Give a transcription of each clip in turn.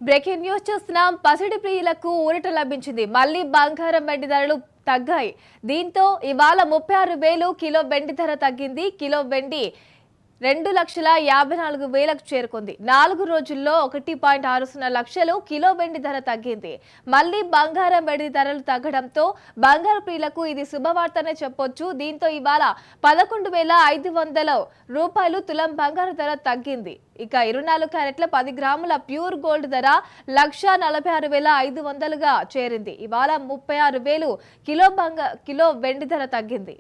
Breaking news చూస్తున్నాం. పసిడి ప్రియులకు ఊరట లభించింది. మళ్లీ బంగారం వెండి ధరలు తగ్గాయి. దీంతో ఇవాళ 36,000 కిలో వెండి ధర తగ్గింది. కిలో వెండి 2,54,000కు చేరుకుంది. 4 రోజుల్లో 1.60 లక్షలు కిలో వెండి ధర తగ్గింది. మళ్లీ బంగారం వెండి ధరలు తగ్గడంతో బంగారు ప్రియులకు ఇది శుభవార్తనే చెప్పొచ్చు. దీంతో ఇవాళ 11,500 రూపాయలు తులం బంగారు ధర తగ్గింది. ఇక 24 క్యారెట్ల 10 గ్రాముల ప్యూర్ గోల్డ్ ధర 1,46,500గా చేరింది. ఇవాళ 36,000 కిలో వెండి ధర తగ్గింది.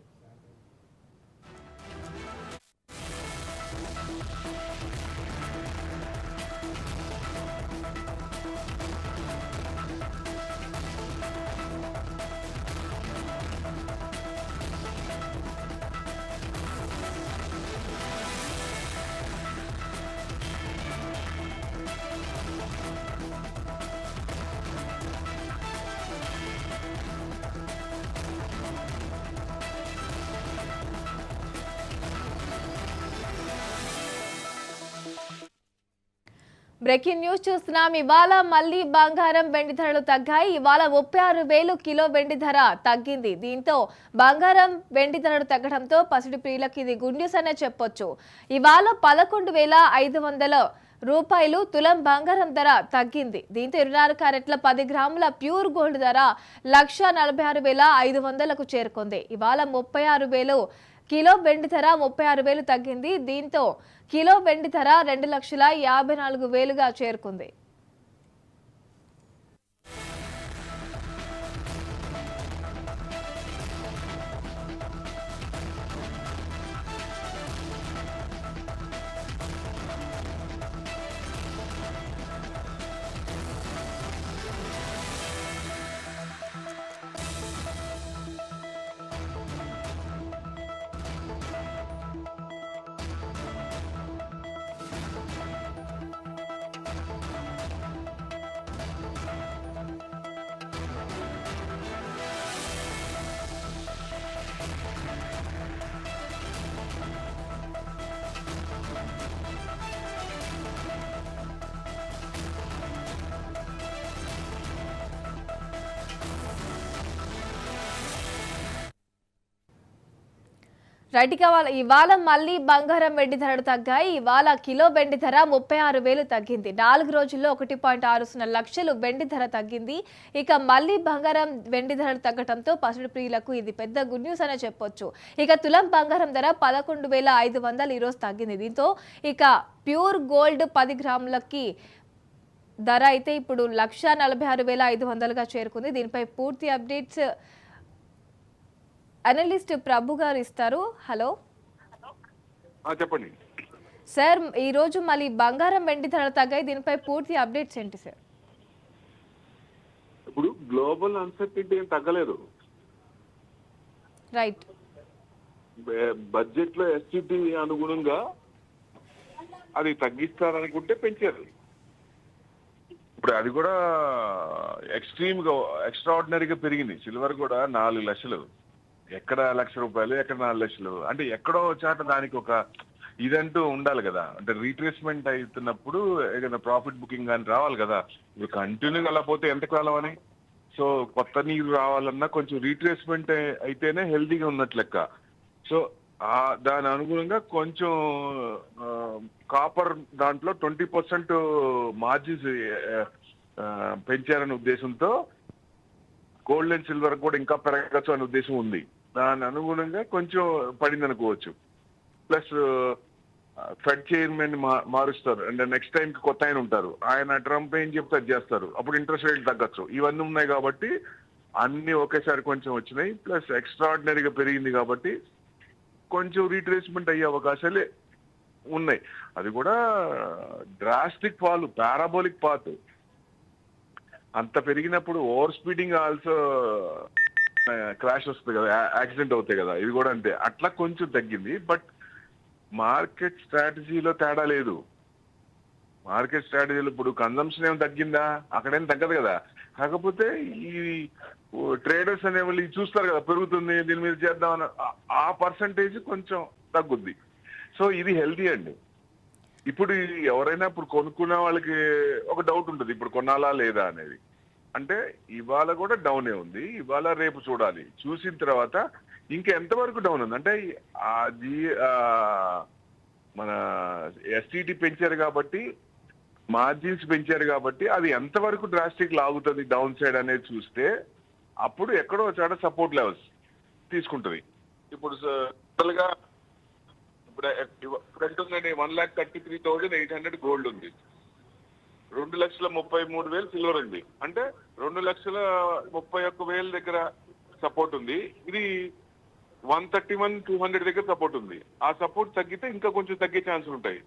బ్రేకింగ్ న్యూస్ చూస్తున్నాం. ఇవాళ మళ్లీ బంగారం వెండి ధరలు తగ్గాయి. ఇవాళ 36,000 కిలో వెండి ధర తగ్గింది. దీంతో బంగారం వెండి ధరలు తగ్గడంతో పసిడి ప్రియులకు ఇది గుడ్ న్యూస్ అనే చెప్పొచ్చు. ఇవాళ 11,500 రూపాయలు తులం బంగారం ధర తగ్గింది. దీంతో 24 క్యారెట్ల 10 గ్రాముల ప్యూర్ గోల్డ్ ధర 1,46,500కు చేరుకుంది. ఇవాళ 36,000 కిలో వెండి ధర 36,000 తగ్గింది. దీంతో కిలో వెండి ధర 2,54,000గా చేరుకుంది. రైట్, ఇవాళ మళ్లీ బంగారం వెండి ధరలు తగ్గాయి. ఇవాళ కిలో వెండి ధర 36,000 తగ్గింది. 4 రోజుల్లో 1.60 లక్షలు వెండి ధర తగ్గింది. ఇక మళ్లీ బంగారం వెండి ధరలు తగ్గడంతో పసిడి ప్రియులకు ఇది పెద్ద గుడ్ న్యూస్ అనే చెప్పొచ్చు. ఇక తులం బంగారం ధర 11,500 ఈరోజు తగ్గింది. దీంతో ఇక ప్యూర్ గోల్డ్ 10 గ్రాములకి ధర అయితే ఇప్పుడు 1,46,500గా చేరుకుంది. దీనిపై పూర్తి అప్డేట్స్ అనలిస్ట్ ప్రభు గారు ఇస్తారు. హలో చెప్పండి సార్, ఈ రోజు మళ్ళీ బంగారం వెండి ధరలు తగ్గాయి. దీనిపై పూర్తి అప్డేట్స్ ఏంటి సార్? ఇప్పుడు గ్లోబల్ అన్సర్టినిటీ ఏం తగ్గలేదు. రైట్, బడ్జెట్ లో ఎస్టీటీ అనుగుణంగా అది తగ్గిస్తారనుకుంటే పెంచారు. ఇప్పుడు అది కూడా ఎక్స్ట్రీమ్ గా ఎక్స్ట్రాడినరీగా పెరిగింది. సిల్వర్ కూడా 4 లక్షలు, ఎక్కడ 1,00,000 రూపాయలు, ఎక్కడ 4 లక్షలు, అంటే ఎక్కడో చాట దానికి ఒక ఇదంటూ ఉండాలి కదా. అంటే రీట్రేస్మెంట్ అవుతున్నప్పుడు ఏదైనా ప్రాఫిట్ బుకింగ్ కానీ రావాలి కదా. ఇప్పుడు కంటిన్యూగా అలా పోతే ఎంత కాలం అని. సో కొత్త నీరు రావాలన్నా కొంచెం రీట్రేస్మెంట్ అయితేనే హెల్తీగా ఉన్నట్లు లెక్క. సో దాని అనుగుణంగా కొంచెం కాపర్ దాంట్లో 20% మార్జిన్స్ పెంచారనే ఉద్దేశంతో గోల్డ్ అండ్ సిల్వర్ కూడా ఇంకా పెరగచ్చు అనే ఉద్దేశం ఉంది. దాని అనుగుణంగా కొంచెం పడింది అనుకోవచ్చు. ప్లస్ ఫెడ్ చైర్మన్ మారుస్తారు, అంటే నెక్స్ట్ టైం కి కొత్త ఆయన ఉంటారు. ఆయన ట్రంప్ ఏం చెప్తే అది చేస్తారు. అప్పుడు ఇంట్రెస్ట్ రేట్లు తగ్గచ్చు. ఇవన్నీ ఉన్నాయి కాబట్టి అన్ని ఒకేసారి కొంచెం వచ్చినాయి. ప్లస్ ఎక్స్ట్రాడినరీగా పెరిగింది కాబట్టి కొంచెం రీట్రేస్మెంట్ అయ్యే అవకాశాలే ఉన్నాయి. అది కూడా డ్రాస్టిక్ ఫాల్, పారాబోలిక్ పాత్. అంత పెరిగినప్పుడు ఓవర్ స్పీడింగ్ ఆల్సో క్రాష్ వస్తుంది కదా, యాక్సిడెంట్ అవుతాయి కదా. ఇది కూడా అంతే. అట్లా కొంచెం తగ్గింది. బట్ మార్కెట్ స్ట్రాటజీలో తేడా లేదు. మార్కెట్ స్ట్రాటజీలో ఇప్పుడు కన్జంప్షన్ ఏం తగ్గిందా? అక్కడేం తగ్గదు కదా. కాకపోతే ఈ ట్రేడర్స్ అనే వాళ్ళు చూస్తారు కదా, పెరుగుతుంది దీని మీద చేద్దామని, ఆ పర్సంటేజ్ కొంచెం తగ్గుద్ది. సో ఇది హెల్తీ అండి. ఇప్పుడు ఎవరైనా ఇప్పుడు కొనుక్కున్న వాళ్ళకి ఒక డౌట్ ఉంటుంది, ఇప్పుడు కొనాలా లేదా అనేది. అంటే ఇవాళ కూడా డౌనే ఉంది, ఇవాళ రేపు చూడాలి. చూసిన తర్వాత ఇంకా ఎంతవరకు డౌన్ ఉంది అంటే అది మన ఎస్టీటీ పెంచారు కాబట్టి, మార్జిన్స్ పెంచారు కాబట్టి అది ఎంతవరకు డ్రాస్టిక్ లాగుతుంది డౌన్ సైడ్ అనేది చూస్తే అప్పుడు ఎక్కడో చాలా సపోర్ట్ లెవెల్స్ తీసుకుంటుంది. ఇప్పుడు టోటల్ గా ఇప్పుడు ఇప్పుడు ఉందండి 1,33,800 గోల్డ్ ఉంది, 2,33,000 సిల్వర్ ఉంది, అంటే 2,31,000 దగ్గర సపోర్ట్ ఉంది. ఇది 131,200 దగ్గర సపోర్ట్ ఉంది. ఆ సపోర్ట్ తగ్గితే ఇంకా కొంచెం తగ్గే ఛాన్సులు ఉంటాయి.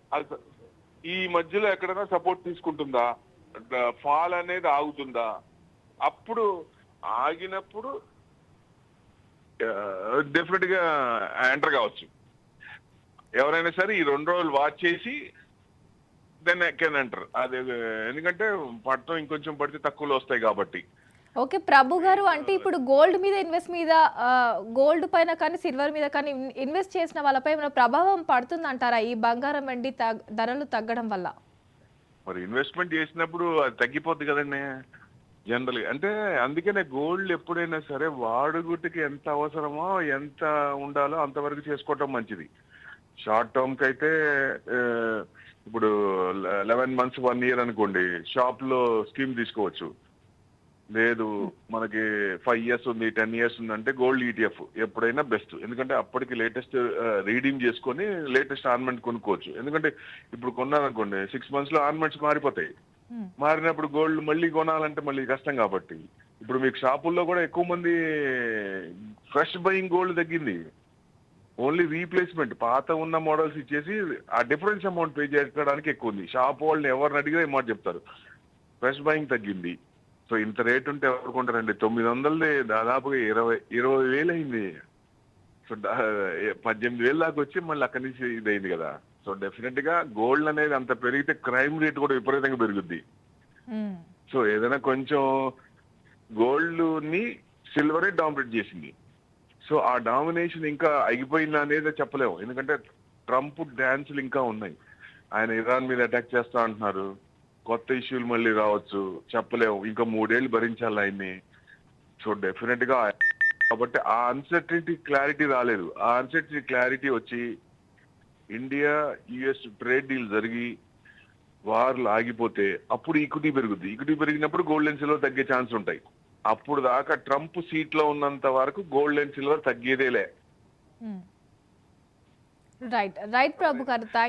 ఈ మధ్యలో ఎక్కడైనా సపోర్ట్ తీసుకుంటుందా, ఫాల్ అనేది ఆగుతుందా, అప్పుడు ఆగినప్పుడు డెఫినెట్ గా ఎంటర్ కావచ్చు. ఎవరైనా సరే ఈ 2 రోజులు వాచ్ చేసి దెన్ కెన్ ఎంటర్. అది ఎందుకంటే పడటం ఇంకొంచెం పడితే తక్కువలో వస్తాయి కాబట్టి. ఓకే ప్రభు గారు, అంటే ఇప్పుడు గోల్డ్ మీద గోల్డ్ పైన కానీ సిల్వర్ మీద కానీ ఇన్వెస్ట్ చేసిన వాళ్ళపై ఏమైనా ప్రభావం పడుతుందంటారా ఈ బంగారం వెండి ధరలు తగ్గడం వల్ల? మరి ఇన్వెస్ట్మెంట్ చేసినప్పుడు అది తగ్గిపోద్ది కదండి జనరల్ గా. అంటే అందుకనే గోల్డ్ ఎప్పుడైనా సరే వాడుగుట్టుకి ఎంత అవసరమో ఎంత ఉండాలో అంతవరకు చేసుకోవటం మంచిది. షార్ట్ టర్మ్ కి అయితే ఇప్పుడు 11 months 1 year అనుకోండి, షాప్ లో స్కీమ్ తీసుకోవచ్చు. లేదు మనకి 5 years ఉంది, 10 years ఉందంటే గోల్డ్ ఈటీఎఫ్ ఎప్పుడైనా బెస్ట్. ఎందుకంటే అప్పటికి లేటెస్ట్ రీడీమ్ చేసుకొని లేటెస్ట్ ఆర్నమెంట్ కొనుక్కోవచ్చు. ఎందుకంటే ఇప్పుడు కొన్నారనుకోండి 6 months లో ఆర్నమెంట్స్ మారిపోతాయి. మారినప్పుడు గోల్డ్ మళ్ళీ కొనాలంటే మళ్ళీ కష్టం కాబట్టి ఇప్పుడు మీకు షాపుల్లో కూడా ఎక్కువ మంది ఫ్రెష్ బయింగ్ గోల్డ్ తగ్గింది. ఓన్లీ రీప్లేస్మెంట్ పాత ఉన్న మోడల్స్ ఇచ్చేసి ఆ డిఫరెన్స్ అమౌంట్ పే చేయడానికి ఎక్కువ ఉంది. షాప్ వాళ్ళని ఎవరిని అడిగినా ఈ మాట చెప్తారు, ఫ్రెష్ బయింగ్ తగ్గింది. సో ఇంత రేట్ ఉంటే ఎవరు కొంటారండి? 900 దాదాపుగా 20,000 అయింది. సో 18,000 దాకా వచ్చి మళ్ళీ అక్కడి నుంచి ఇదైంది కదా. సో డెఫినెట్ గా గోల్డ్ అనేది అంత పెరిగితే క్రైమ్ రేట్ కూడా విపరీతంగా పెరుగుద్ది. సో ఏదైనా కొంచెం గోల్డ్ ని సిల్వరే డామినేట్ చేసింది. సో ఆ డామినేషన్ ఇంకా అయిపోయిందా అనేది చెప్పలేము. ఎందుకంటే ట్రంప్ డాన్సులు ఇంకా ఉన్నాయి. ఆయన ఇరాన్ మీద అటాక్ చేస్తా అంటున్నారు, కొత్త ఇష్యూలు మళ్ళీ రావచ్చు, చెప్పలేము. ఇంకా 3 ఏళ్ళు భరించాలి ఆయన్ని. సో డెఫినెట్ గా కాబట్టి ఆ అన్సర్టనిటీ క్లారిటీ రాలేదు. ఆ అన్సర్టనిటీ క్లారిటీ వచ్చి ఇండియా యుఎస్ ట్రేడ్ డీల్ జరిగి వార్లు ఆగిపోతే అప్పుడు ఈక్విటీ పెరుగుద్ది. ఈక్విటీ పెరిగినప్పుడు గోల్డ్ అండ్ సిల్వర్ తగ్గే ఛాన్స్ ఉంటాయి. అప్పుడు దాకా ట్రంప్ సీట్ లో ఉన్నంత వరకు గోల్డ్ అండ్ సిల్వర్ తగ్గేదేలే. రైట్ ప్రభు గారు.